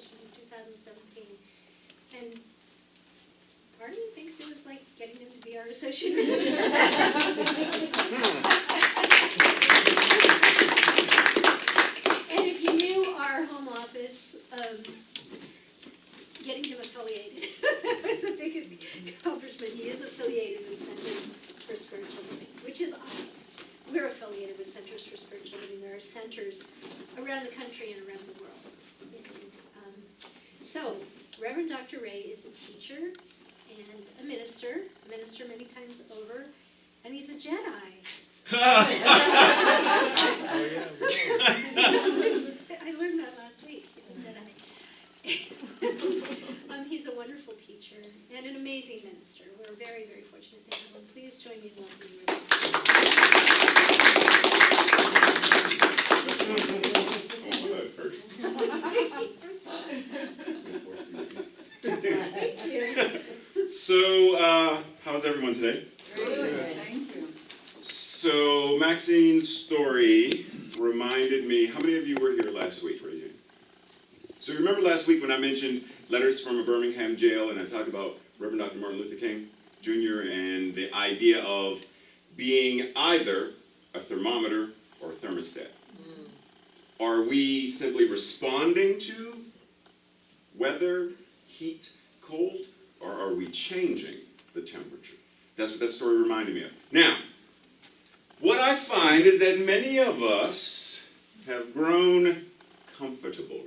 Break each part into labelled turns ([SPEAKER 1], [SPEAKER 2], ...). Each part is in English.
[SPEAKER 1] session in 2017. And part of me thinks it was like getting him to be our associate minister. And if you knew our home office, getting him affiliated was a big accomplishment. He is affiliated with Centers for Spiritual Living, which is awesome. We're affiliated with Centers for Spiritual Living. There are centers around the country and around the world. And, so, Reverend Dr. Ray is a teacher and a minister many times over, and he's a Jedi. I learned that last week. He's a Jedi. He's a wonderful teacher and an amazing minister. We're very, very fortunate to have him. Please join me in welcoming Reverend.
[SPEAKER 2] First.
[SPEAKER 1] Thank you.
[SPEAKER 2] So, how's everyone today?
[SPEAKER 3] Good. Thank you.
[SPEAKER 2] So, Maxine's story reminded me, how many of you were here last week? Raise your hand. So, you remember last week when I mentioned letters from a Birmingham jail, and I talked about Reverend Dr. Martin Luther King Jr. and the idea of being either a thermometer or a thermostat. Are we simply responding to weather, heat, cold, or are we changing the temperature? That's what that story reminded me of. Now, what I find is that many of us have grown comfortable.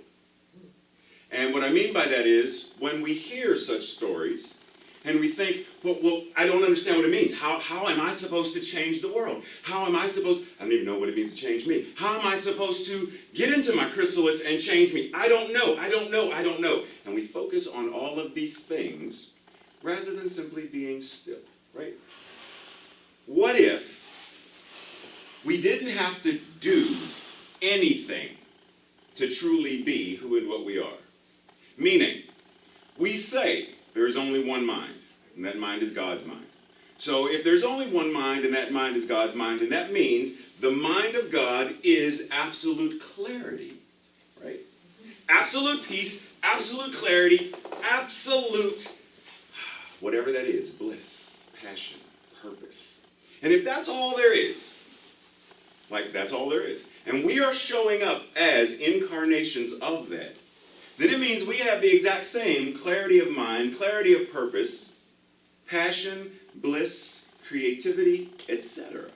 [SPEAKER 2] And what I mean by that is, when we hear such stories, and we think, well, I don't understand what it means. How am I supposed to change the world? I don't even know what it means to change me. How am I supposed to get into my chrysalis and change me? I don't know. And we focus on all of these things rather than simply being still, right? What if we didn't have to do anything to truly be who and what we are? Meaning, we say there is only one mind, and that mind is God's mind. So if there's only one mind, and that mind is God's mind, and that means the mind of God is absolute clarity, right? Absolute peace, absolute clarity, absolute, whatever that is, bliss, passion, purpose. And if that's all there is, like that's all there is, and we are showing up as incarnations of that, then it means we have the exact same clarity of mind, clarity of purpose, passion, bliss, creativity, etc.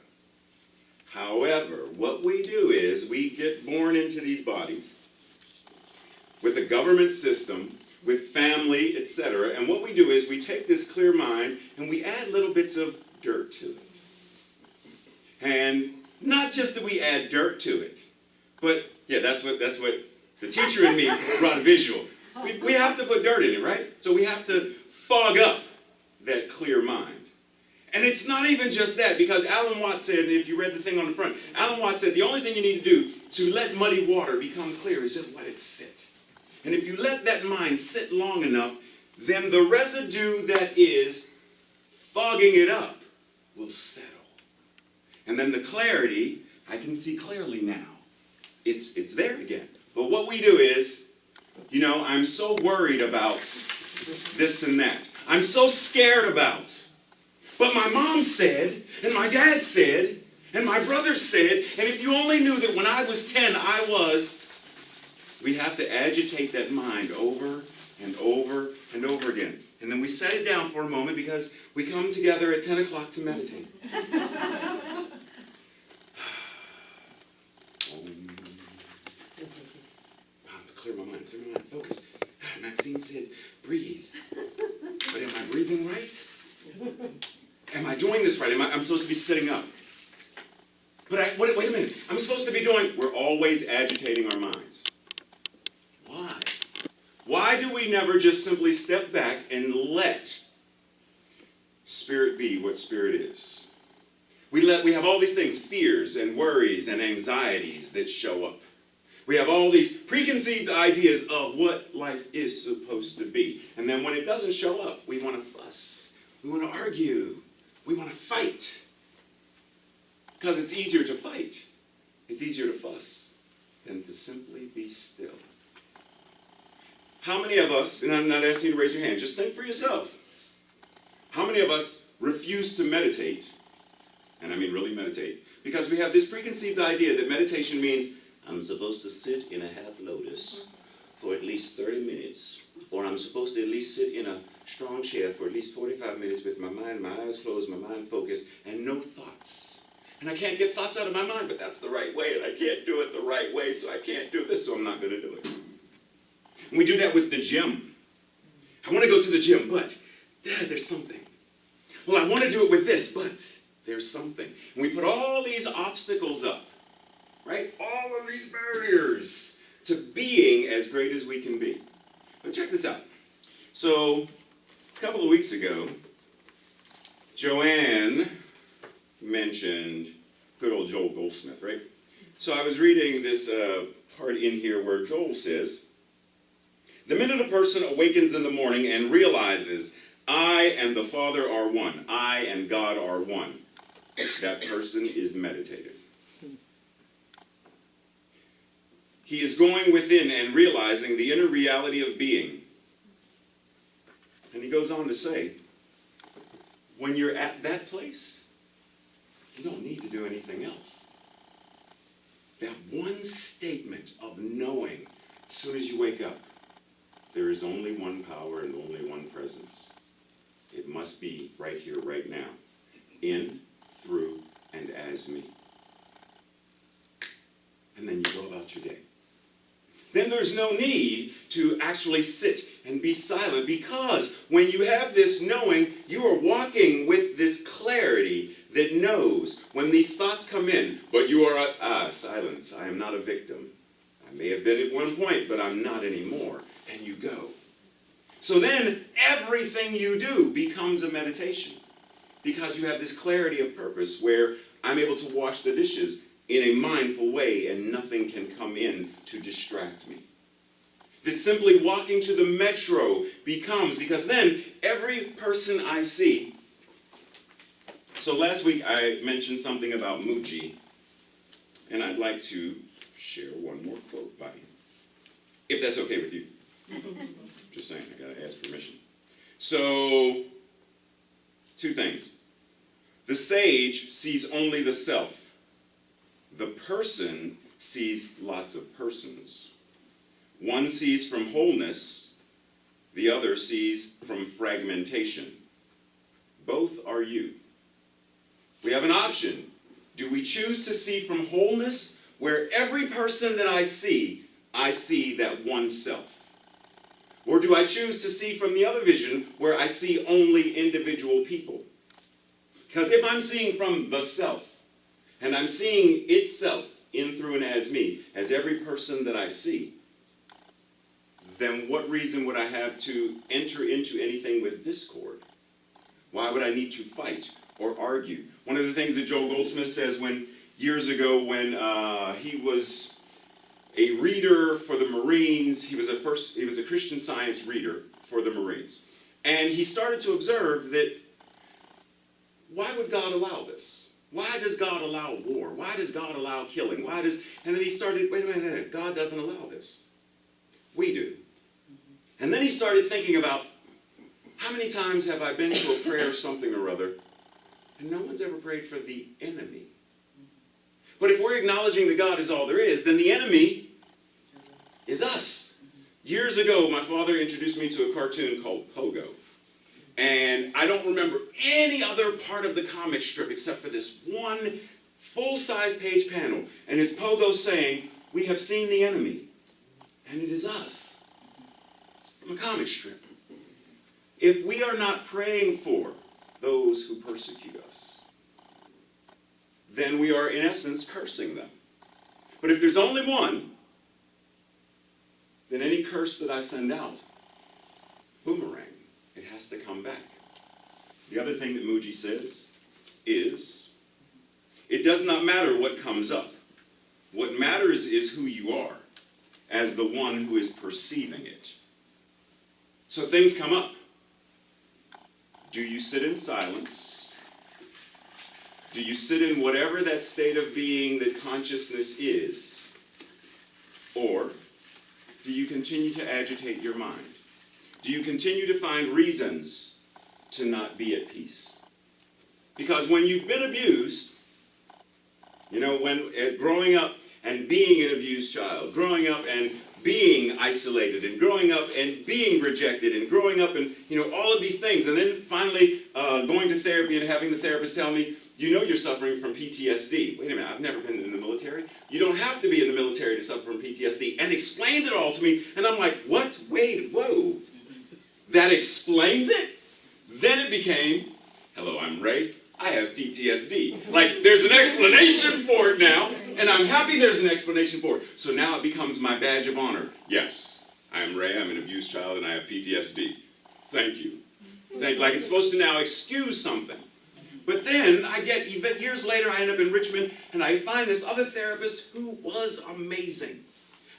[SPEAKER 2] However, what we do is we get born into these bodies with a government system, with family, etc. And what we do is we take this clear mind and we add little bits of dirt to it. And not just that we add dirt to it, but yeah, that's what the teacher in me brought a visual. We have to put dirt in it, right? So we have to fog up that clear mind. And it's not even just that, because Alan Watts said, if you read the thing on the front, Alan Watts said the only thing you need to do to let muddy water become clear is just let it sit. And if you let that mind sit long enough, then the residue that is fogging it up will settle. And then the clarity, I can see clearly now. It's there again. But what we do is, I'm so worried about this and that. I'm so scared about. But my mom said, and my dad said, and my brother said, and if you only knew that when I was 10, we have to agitate that mind over and over and over again. And then we set it down for a moment because we come together at 10 o'clock to meditate. Clear my mind, focus. Maxine said, breathe. But am I breathing right? Am I doing this right? I'm supposed to be sitting up. But wait a minute. I'm supposed to be doing, we're always agitating our minds. Why? Why do we never just simply step back and let Spirit be what Spirit is? We have all these things, fears and worries and anxieties that show up. We have all these preconceived ideas of what life is supposed to be. And then when it doesn't show up, we want to fuss. We want to argue. We want to fight. Because it's easier to fight. It's easier to fuss than to simply be still. How many of us, and I'm not asking you to raise your hand, just think for yourself. How many of us refuse to meditate, and I mean really meditate, because we have this preconceived idea that meditation means I'm supposed to sit in a half lotus for at least 30 minutes, or I'm supposed to at least sit in a strong chair for at least 45 minutes with my eyes closed, my mind focused, and no thoughts. And I can't get thoughts out of my mind, but that's the right way, and I can't do it the right way, so I can't do this, so I'm not going to do it. And we do that with the gym. I want to go to the gym, but Dad, there's something. Well, I want to do it with this, but there's something. And we put all these obstacles up, right? All of these barriers to being as great as we can be. But check this out. So, a couple of weeks ago, Joanne mentioned good old Joel Goldsmith, right? So I was reading this part in here where Joel says, the minute a person awakens in the morning and realizes, I and the Father are one, I and God are one, that person is meditative. He is going within and realizing the inner reality of being. And he goes on to say, when you're at that place, you don't need to do anything else. That one statement of knowing, as soon as you wake up, there is only one power and only one presence. It must be right here, right now. In, through, and as me. And then you go about your day. Then there's no need to actually sit and be silent, because when you have this knowing, you are walking with this clarity that knows when these thoughts come in, but you are silence. I am not a victim. I may have been at one point, but I'm not anymore. And you go. So then everything you do becomes a meditation, because you have this clarity of purpose where I'm able to wash the dishes in a mindful way and nothing can come in to distract me. That simply walking to the metro becomes, because then every person I see. So last week I mentioned something about Muji, and I'd like to share one more quote by him, if that's okay with you. Just saying, I gotta ask permission. So, two things. The sage sees only the self. The person sees lots of persons. One sees from wholeness, the other sees from fragmentation. Both are you. We have an option. Do we choose to see from wholeness, where every person that I see that one self? Or do I choose to see from the other vision, where I see only individual people? Because if I'm seeing from the self, and I'm seeing itself in, through, and as me, as every person that I see, then what reason would I have to enter into anything with discord? Why would I need to fight or argue? One of the things that Joel Goldsmith says years ago when he was a reader for the Marines, he was a Christian Science reader for the Marines. And he started to observe that, why would God allow this? Why does God allow war? Why does God allow killing? And then he started, wait a minute, God doesn't allow this. We do. And then he started thinking about, how many times have I been to a prayer something or other, and no one's ever prayed for the enemy? But if we're acknowledging that God is all there is, then the enemy is us. Years ago, my father introduced me to a cartoon called Pogo. And I don't remember any other part of the comic strip except for this one full-size page panel. And it's Pogo saying, we have seen the enemy, and it is us. From a comic strip. If we are not praying for those who persecute us, then we are, in essence, cursing them. But if there's only one, then any curse that I send out, boomerang, it has to come back. The other thing that Muji says is, it does not matter what comes up. What matters is who you are, as the one who is perceiving it. So things come up. Do you sit in silence? Do you sit in whatever that state of being that consciousness is? Or do you continue to agitate your mind? Do you continue to find reasons to not be at peace? Because when you've been abused, when growing up and being an abused child, growing up and being isolated, and growing up and being rejected, and growing up and, all of these things, and then finally going to therapy and having the therapist tell me, you're suffering from PTSD. Wait a minute, I've never been in the military. You don't have to be in the military to suffer from PTSD. And explained it all to me, and I'm like, what? Wait, whoa. That explains it? Then it became, hello, I'm Ray. I have PTSD. Like, there's an explanation for it now, and I'm happy there's an explanation for it. So now it becomes my badge of honor. Yes, I'm Ray, I'm an abused child, and I have PTSD. Thank you. Like it's supposed to now excuse something. But then I get, years later, I end up in Richmond, and I find this other therapist who was amazing.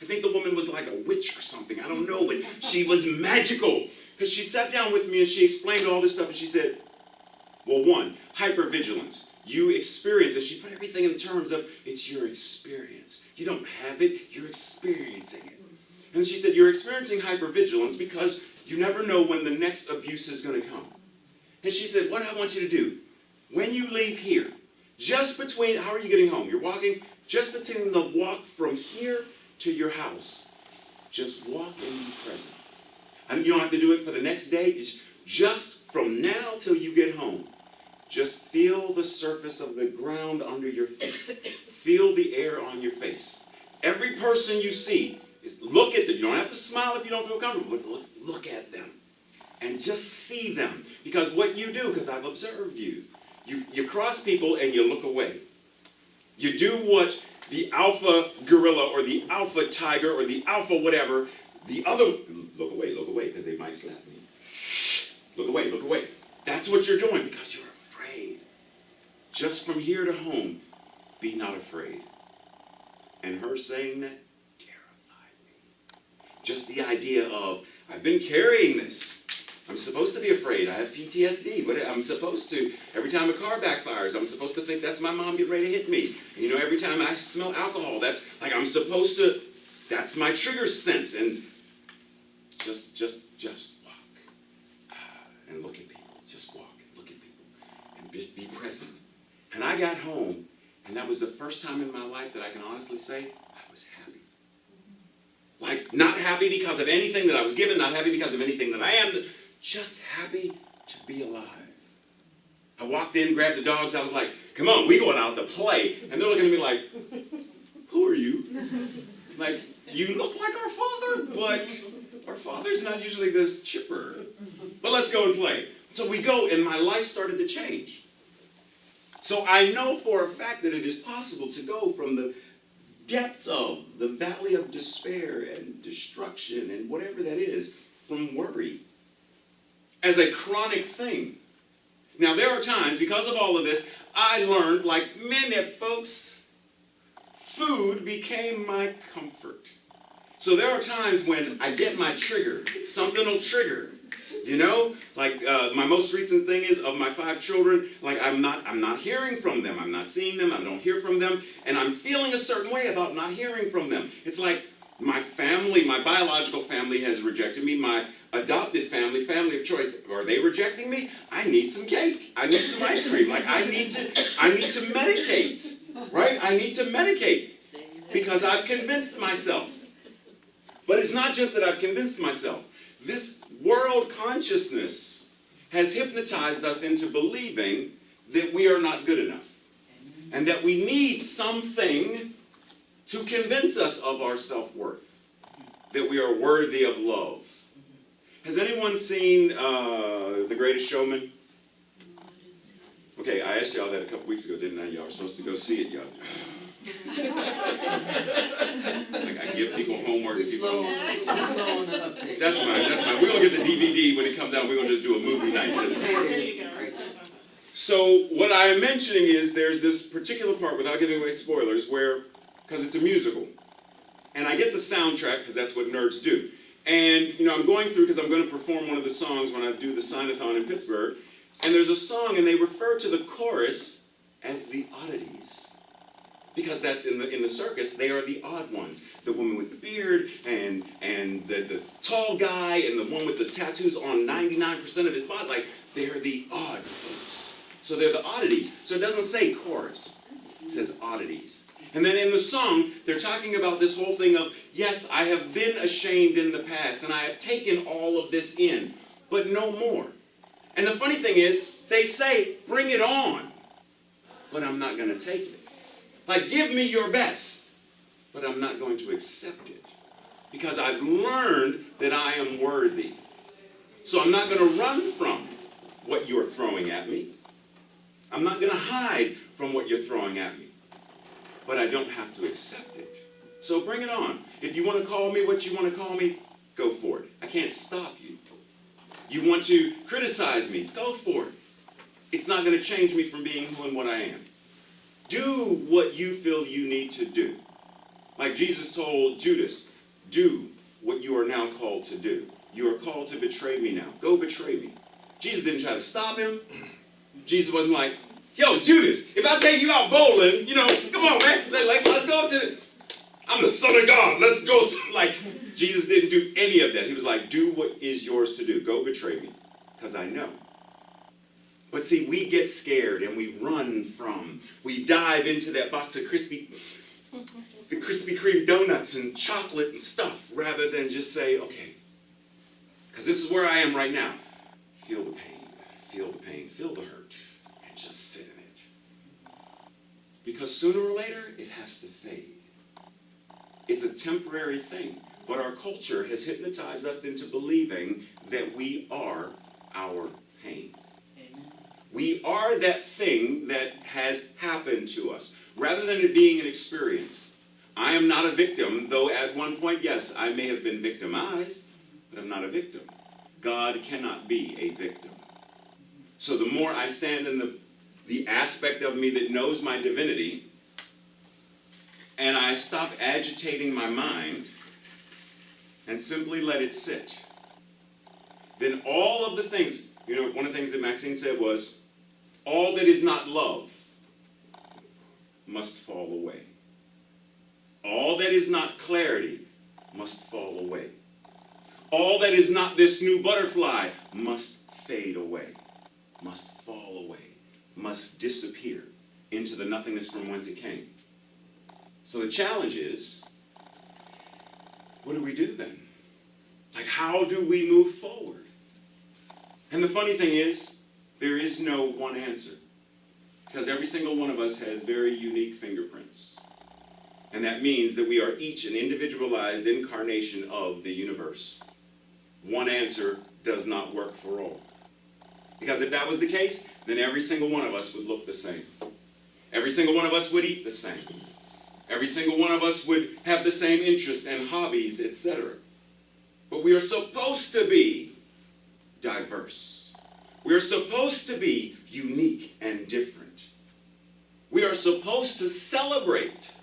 [SPEAKER 2] I think the woman was like a witch or something, I don't know, but she was magical. Because she sat down with me and she explained all this stuff, and she said, well, one, hypervigilance. You experience it. She put everything in terms of, it's your experience. You don't have it, you're experiencing it. And she said, you're experiencing hypervigilance because you never know when the next abuse is going to come. And she said, what I want you to do, when you leave here, just between, how are you getting home? You're walking, just between the walk from here to your house, just walk and be present. And you don't have to do it for the next day. It's just from now till you get home. Just feel the surface of the ground under your feet. Feel the air on your face. Every person you see, look at them. You don't have to smile if you don't feel comfortable, but look at them. And just see them. Because what you do, because I've observed you cross people and you look away. You do what the alpha gorilla or the alpha tiger or the alpha whatever, the other, look away, because they might slap me. Look away. That's what you're doing because you're afraid. Just from here to home, be not afraid. And her saying that terrified me. Just the idea of, I've been carrying this. I'm supposed to be afraid. I have PTSD. I'm supposed to, every time a car backfires, I'm supposed to think that's my mom getting ready to hit me. Every time I smell alcohol, that's like I'm supposed to, that's my trigger scent. And just walk and look at people. Just walk and look at people and be present. And I got home, and that was the first time in my life that I can honestly say I was happy. Like, not happy because of anything that I was given, not happy because of anything that I am, just happy to be alive. I walked in, grabbed the dogs, I was like, come on, we going out to play. And they're looking at me like, who are you? Like, you look like our father, but our father's not usually this chipper. But let's go and play. So we go, and my life started to change. So I know for a fact that it is possible to go from the depths of the valley of despair and destruction and whatever that is, from worry, as a chronic thing. Now there are times, because of all of this, I learned, like many folks, food became my comfort. So there are times when I get my trigger, something will trigger. Like my most recent thing is, of my 5 children, like I'm not hearing from them. I'm not seeing them. I don't hear from them. And I'm feeling a certain way about not hearing from them. It's like my family, my biological family has rejected me. My adopted family of choice, are they rejecting me? I need some cake. I need some ice cream. Like I need to medicate, right? I need to medicate because I've convinced myself. But it's not just that I've convinced myself. This world consciousness has hypnotized us into believing that we are not good enough. And that we need something to convince us of our self-worth. That we are worthy of love. Has anyone seen The Greatest Showman? Okay, I asked y'all that a couple weeks ago, didn't I? Y'all were supposed to go see it, y'all. Like I give people homework. That's fine. We're going to get the DVD when it comes out. We're going to just do a movie night.
[SPEAKER 3] There you go.
[SPEAKER 2] So what I'm mentioning is there's this particular part, without giving away spoilers, where, because it's a musical, and I get the soundtrack because that's what nerds do. And I'm going through because I'm going to perform one of the songs when I do the Sign-a-thon in Because that's in the circus, they are the odd ones. The woman with the beard and the tall guy and the one with the tattoos on 99% of his body. Like, they're the odd folks. So they're the oddities. So it doesn't say chorus. It says oddities. And then in the song, they're talking about this whole thing of, yes, I have been ashamed in the past, and I have taken all of this in, but no more. And the funny thing is, they say, bring it on, but I'm not going to take it. Like, give me your best, but I'm not going to accept it, because I've learned that I am worthy. So I'm not going to run from what you're throwing at me. I'm not going to hide from what you're throwing at me. But I don't have to accept it. So bring it on. If you want to call me what you want to call me, go for it. I can't stop you. You want to criticize me, go for it. It's not going to change me from being who and what I am. Do what you feel you need to do. Like Jesus told Judas, do what you are now called to do. You are called to betray me now. Go betray me. Jesus didn't try to stop him. Jesus wasn't like, yo, Judas, if I take you out bowling, come on, man. Let's go I'm the Son of God. Let's go. Like, Jesus didn't do any of that. He was like, do what is yours to do. Go betray me, because I know. But see, we get scared and we run from. We dive into that box of Krispy Kreme donuts and chocolate and stuff, rather than just say, okay, because this is where I am right now. Feel the pain. Feel the pain. Feel the hurt. And just sit in it. Because sooner or later, it has to fade. It's a temporary thing. But our culture has hypnotized us into believing that we are our pain.
[SPEAKER 3] Amen.
[SPEAKER 2] We are that thing that has happened to us, rather than it being an experience. I am not a victim, though at one point, yes, I may have been victimized, but I'm not a victim. God cannot be a victim. So the more I stand in the aspect of me that knows my divinity, and I stop agitating my mind and simply let it sit, then all of the things, one of the things that Maxine said was, all that is not love must fall away. All that is not clarity must fall away. All that is not this new butterfly must fade away, must fall away, must disappear into the nothingness from whence it came. So the challenge is, what do we do then? Like, how do we move forward? And the funny thing is, there is no one answer, because every single one of us has very unique fingerprints. And that means that we are each an individualized incarnation of the universe. One answer does not work for all. Because if that was the case, then every single one of us would look the same. Every single one of us would eat the same. Every single one of us would have the same interests and hobbies, etc. But we are supposed to be diverse. We are supposed to be unique and different. We are supposed to celebrate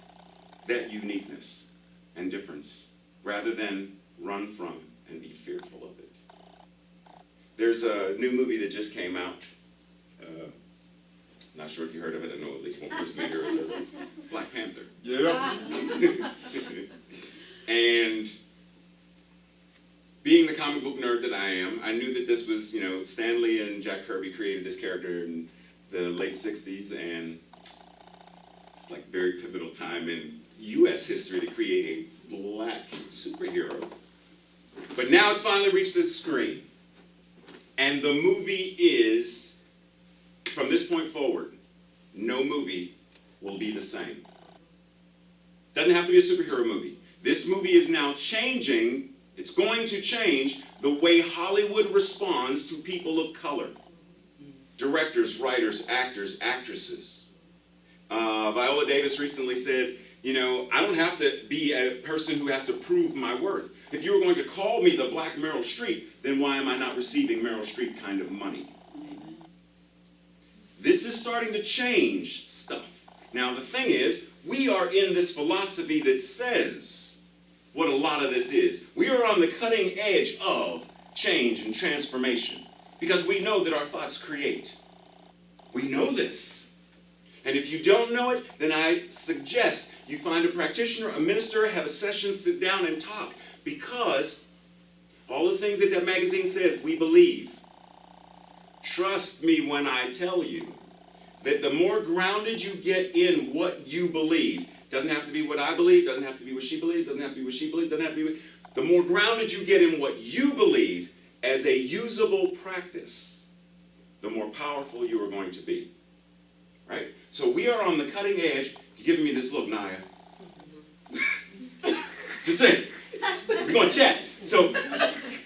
[SPEAKER 2] that uniqueness and difference, rather than run from and be fearful of it. There's a new movie that just came out. Not sure if you heard of it. I know at least one person here has heard of it. Black Panther.
[SPEAKER 4] Yeah.
[SPEAKER 2] And being the comic book nerd that I am, I knew that this was, Stan Lee and Jack Kirby created this character in the late 60s, and it's like very pivotal time in U.S. history to create a black superhero. But now it's finally reached the screen. And the movie is, from this point forward, no movie will be the same. Doesn't have to be a superhero movie. This movie is now changing, it's going to change the way Hollywood responds to people of color. Directors, writers, actors, actresses. Viola Davis recently said, I don't have to be a person who has to prove my worth. If you were going to call me the Black Meryl Streep, then why am I not receiving Meryl Streep kind of money?
[SPEAKER 3] Amen.
[SPEAKER 2] This is starting to change stuff. Now the thing is, we are in this philosophy that says what a lot of this is. We are on the cutting edge of change and transformation, because we know that our thoughts create. We know this. And if you don't know it, then I suggest you find a practitioner, a minister, have a session, sit down and talk. Because all the things that that magazine says, we believe. Trust me when I tell you that the more grounded you get in what you believe, doesn't have to be what I believe, doesn't have to be what she believes, doesn't have to be what she believes, doesn't have to be what... The more grounded you get in what you believe as a usable practice, the more powerful you are going to be. Right? So we are on the cutting edge. You're giving me this look, Naya. Just saying. We're going to chat. So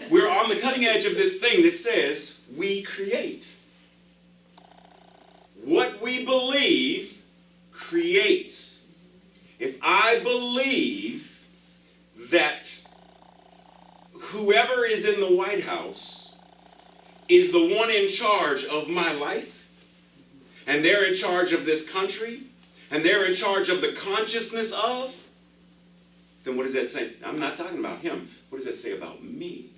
[SPEAKER 2] we're on the cutting edge of this thing that says we create. What we believe creates. If I believe that whoever is in the White House is the one in charge of my life, and they're in charge of this country, and they're in charge of the consciousness of, then what does that say? I'm not talking about him. What does that say about me?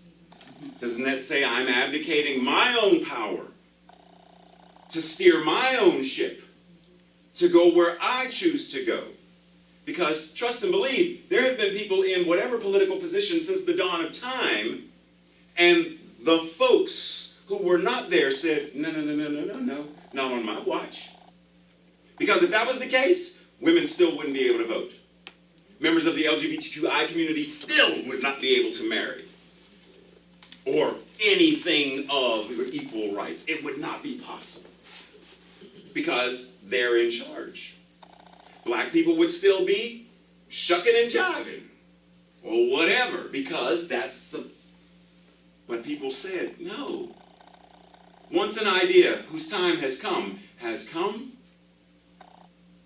[SPEAKER 2] Doesn't that say I'm abdicating my own power to steer my own ship, to go where I choose to go? Because, trust and believe, there have been people in whatever political position since the dawn of time, and the folks who were not there said, no, not on my watch. Because if that was the case, women still wouldn't be able to vote. Members of the LGBTQI community still would not be able to marry. Or anything of equal rights. It would not be possible. Because they're in charge. Black people would still be shucking and jiving. Or whatever. Because that's the... But people said, no. Once an idea whose time has come,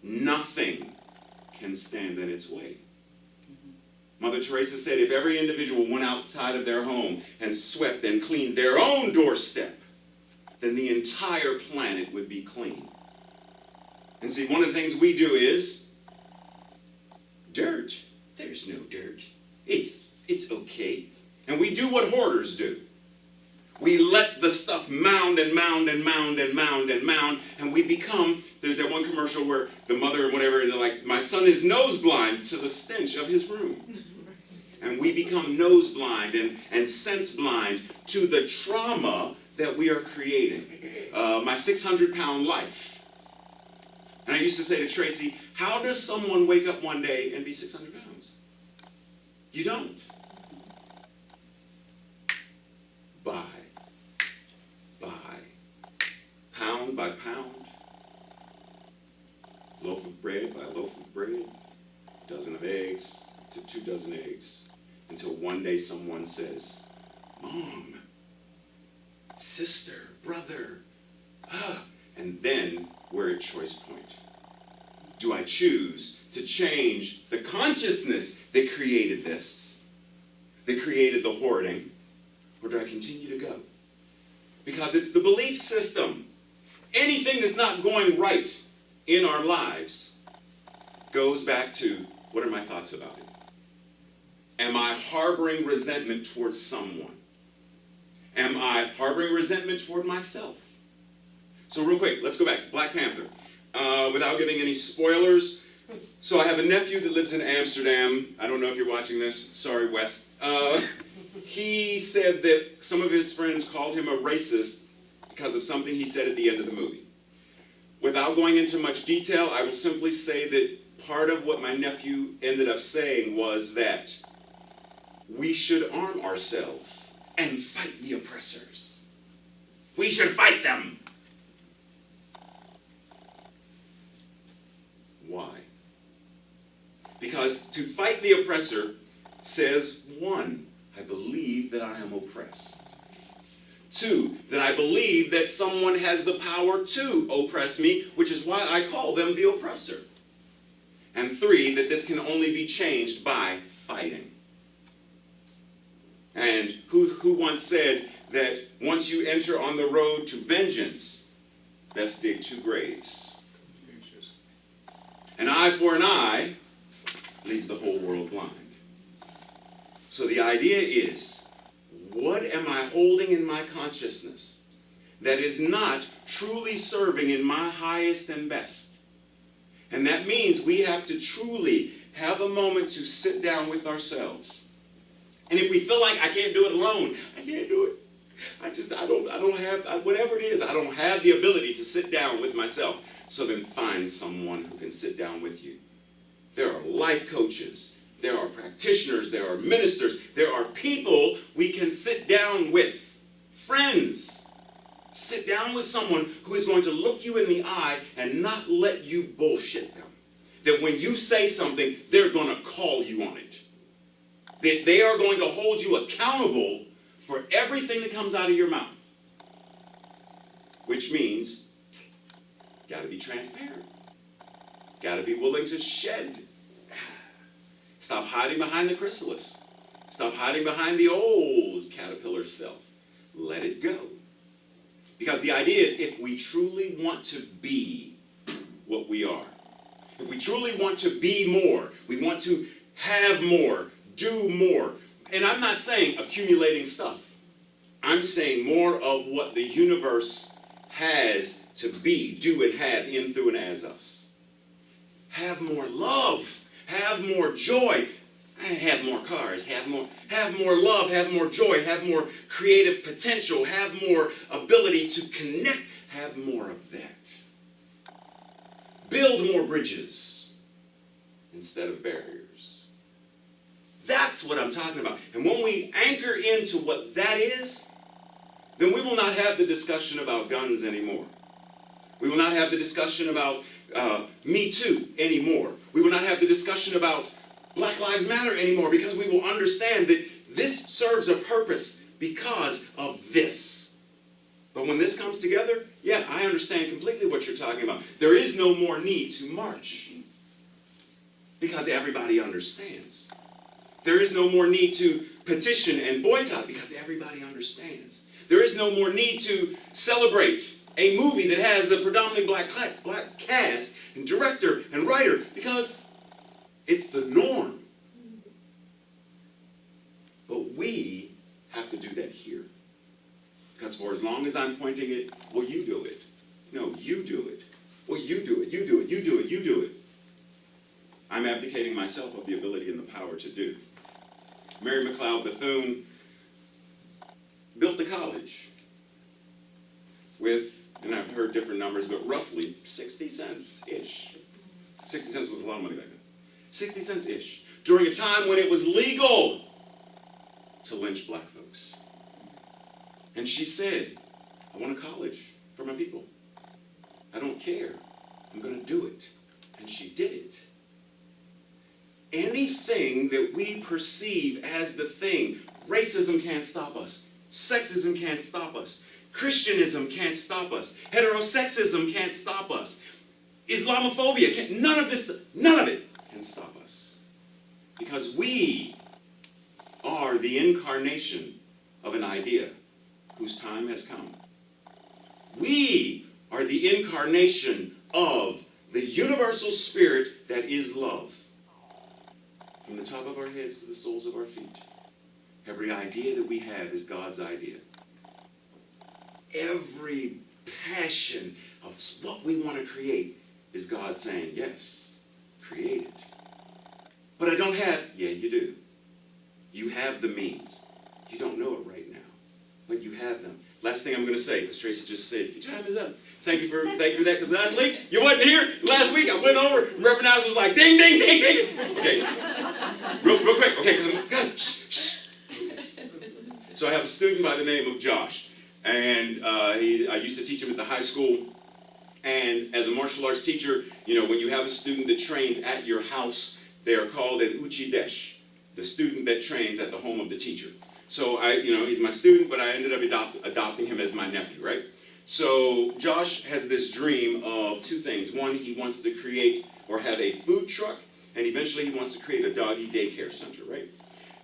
[SPEAKER 2] nothing can stand in its way. Mother Teresa said if every individual went outside of their home and swept and cleaned their own doorstep, then the entire planet would be clean. And see, one of the things we do is dirt. There's no dirt. It's okay. And we do what hoarders do. We let the stuff mound and mound and mound and mound and mound, and we become, there's that one commercial where the mother and whatever, and they're like, my son is nose blind to the stench of his room. And we become nose blind and sense blind to the trauma that we are creating. My 600-pound life. And I used to say to Tracy, how does someone wake up one day and be 600 pounds? You don't. Buy. Pound by pound. Loaf of bread by loaf of bread. Dozen of eggs to 2 dozen eggs. Until one day someone says, Mom, sister, brother, and then we're at choice point. Do I choose to change the consciousness that created this, that created the hoarding, or do I continue to go? Because it's the belief system. Anything that's not going right in our lives goes back to, what are my thoughts about it? Am I harboring resentment towards someone? Am I harboring resentment toward myself? So real quick, let's go back. Black Panther. Without giving any spoilers. So I have a nephew that lives in Amsterdam. I don't know if you're watching this. Sorry, West. He said that some of his friends called him a racist because of something he said at the end of the movie. Without going into much detail, I will simply say that part of what my nephew ended up saying was that we should arm ourselves and fight the oppressors. We should fight them. Why? Because to fight the oppressor says, 1, I believe that I am oppressed. 2, that I believe that someone has the power to oppress me, which is why I call them the oppressor. And 3, that this can only be changed by fighting. And who once said that once you enter on the road to vengeance, best dig 2 graves. An eye for an eye leaves the whole world blind. So the idea is, what am I holding in my consciousness that is not truly serving in my highest and best? And that means we have to truly have a moment to sit down with ourselves. And if we feel like I can't do it alone, I can't do it. I don't have, whatever it is, I don't have the ability to sit down with myself. So then find someone who can sit down with you. There are life coaches. There are practitioners. There are ministers. There are people we can sit down with. Friends. Sit down with someone who is going to look you in the eye and not let you bullshit them. That when you say something, they're going to call you on it. That they are going to hold you accountable for everything that comes out of your mouth. Which means, got to be transparent. Got to be willing to shed. Stop hiding behind the chrysalis. Stop hiding behind the old caterpillar self. Let it go. Because the idea is, if we truly want to be what we are, if we truly want to be more, we want to have more, do more. And I'm not saying accumulating stuff. I'm saying more of what the universe has to be, do, and have in, through, and as us. Have more love. Have more joy. Have more cars. Have more love. Have more joy. Have more creative potential. Have more ability to connect. Have more of that. Build more bridges instead of barriers. That's what I'm talking about. And when we anchor into what that is, then we will not have the discussion about guns anymore. We will not have the discussion about Me Too anymore. We will not have the discussion about Black Lives Matter anymore, because we will understand that this serves a purpose because of this. But when this comes together, yeah, I understand completely what you're talking about. There is no more need to march because everybody understands. There is no more need to petition and boycott because everybody understands. There is no more need to celebrate a movie that has a predominantly black cast and director and writer because it's the norm. But we have to do that here. Because for as long as I'm pointing it, well, you do it. No, you do it. Well, you do it, you do it, you do it, you do it. I'm abdicating myself of the ability and the power to do. Mary McLeod Bethune built a college with, and I've heard different numbers, but roughly 60 cents-ish. 60 cents was a lot of money back then. 60 cents-ish. During a time when it was legal to lynch black folks. And she said, I want a college for my people. I don't care. I'm going to do it. And she did it. Anything that we perceive as the thing, racism can't stop us. Sexism can't stop us. Christianism can't stop us. Heterosexism can't stop us. Islamophobia can't, none of it can stop us. Because we are the incarnation of an idea whose time has come. We are the incarnation of the universal spirit that is love. From the top of our heads to the soles of our feet. Every idea that we have is God's idea. Every passion of what we want to create is God saying, yes, create it. But I don't have, yeah, you do. You have the means. You don't know it right now, but you have them. Last thing I'm going to say, because Tracy just said, your time is up. Thank you for that, because last week, you wasn't here. Last week, I went over, Reverend House was like, ding, ding, ding, ding. Okay, real quick, okay, because shh. So I have a student by the name of Josh, and I used to teach him at the high school, and as a martial arts teacher, you know, when you have a student that trains at your house, they are called an uchidesh, the student that trains at the home of the teacher. So he's my student, but I ended up adopting him as my nephew, right? So Josh has this dream of two things. One, he wants to create or have a food truck, and eventually he wants to create a doggy daycare center, right?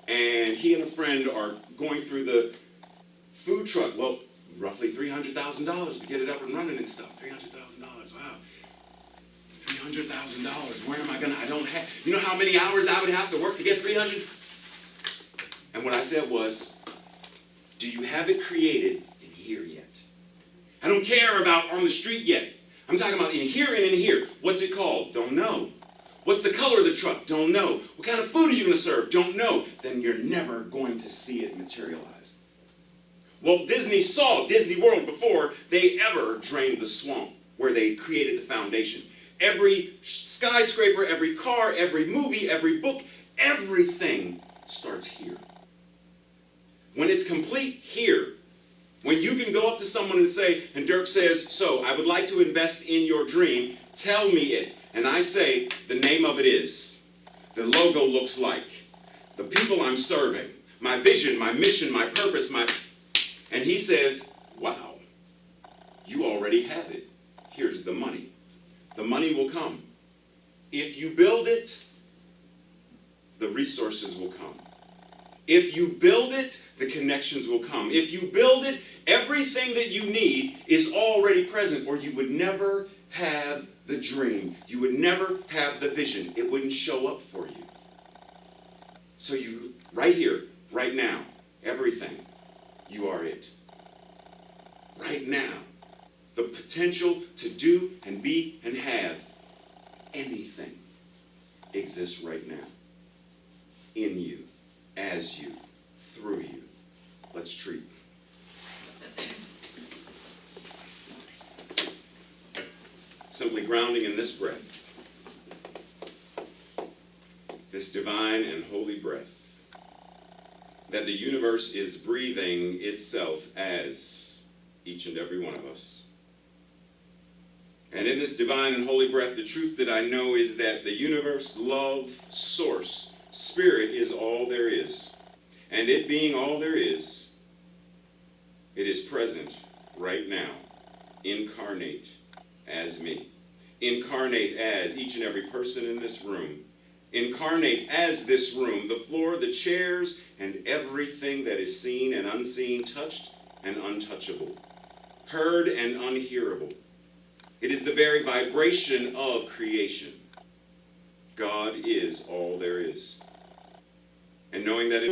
[SPEAKER 2] And he and a friend are going through the food truck. Well, roughly $300,000 to get it up and running and stuff. $300,000, wow. $300,000, where am I gonna, I don't have, you know how many hours I would have to work to get 300? And what I said was, do you have it created in here yet? I don't care about on the street yet. I'm talking about in here and in here. What's it called? Don't know. What's the color of the truck? Don't know. What kind of food are you going to serve? Don't know. Then you're never going to see it materialize. Walt Disney saw Disney World before they ever drained the swamp where they created the foundation. Every skyscraper, every car, every movie, every book, everything starts here. When it's complete here, when you can go up to someone and say, and Dirk says, so I would like to invest in your dream, tell me it. And I say, the name of it is, the logo looks like, the people I'm serving, my vision, my mission, my purpose, and he says, wow, you already have it. Here's the money. The money will come. If you build it, the resources will come. If you build it, the connections will come. If you build it, everything that you need is already present, or you would never have the dream. You would never have the vision. It wouldn't show up for you. So you, right here, right now, everything, you are it. Right now, the potential to do and be and have anything exists right now. In you, as you, through you. Let's treat. Simply grounding in this breath, this divine and holy breath, that the universe is breathing itself as each and every one of us. And in this divine and holy breath, the truth that I know is that the universe, love, source, spirit is all there is. And it being all there is, it is present right now, incarnate as me. Incarnate as each and every person in this room. Incarnate as this room, the floor, the chairs, and everything that is seen and unseen, touched and untouchable, heard and unhearable. It is the very vibration of creation. God is all there is. And knowing that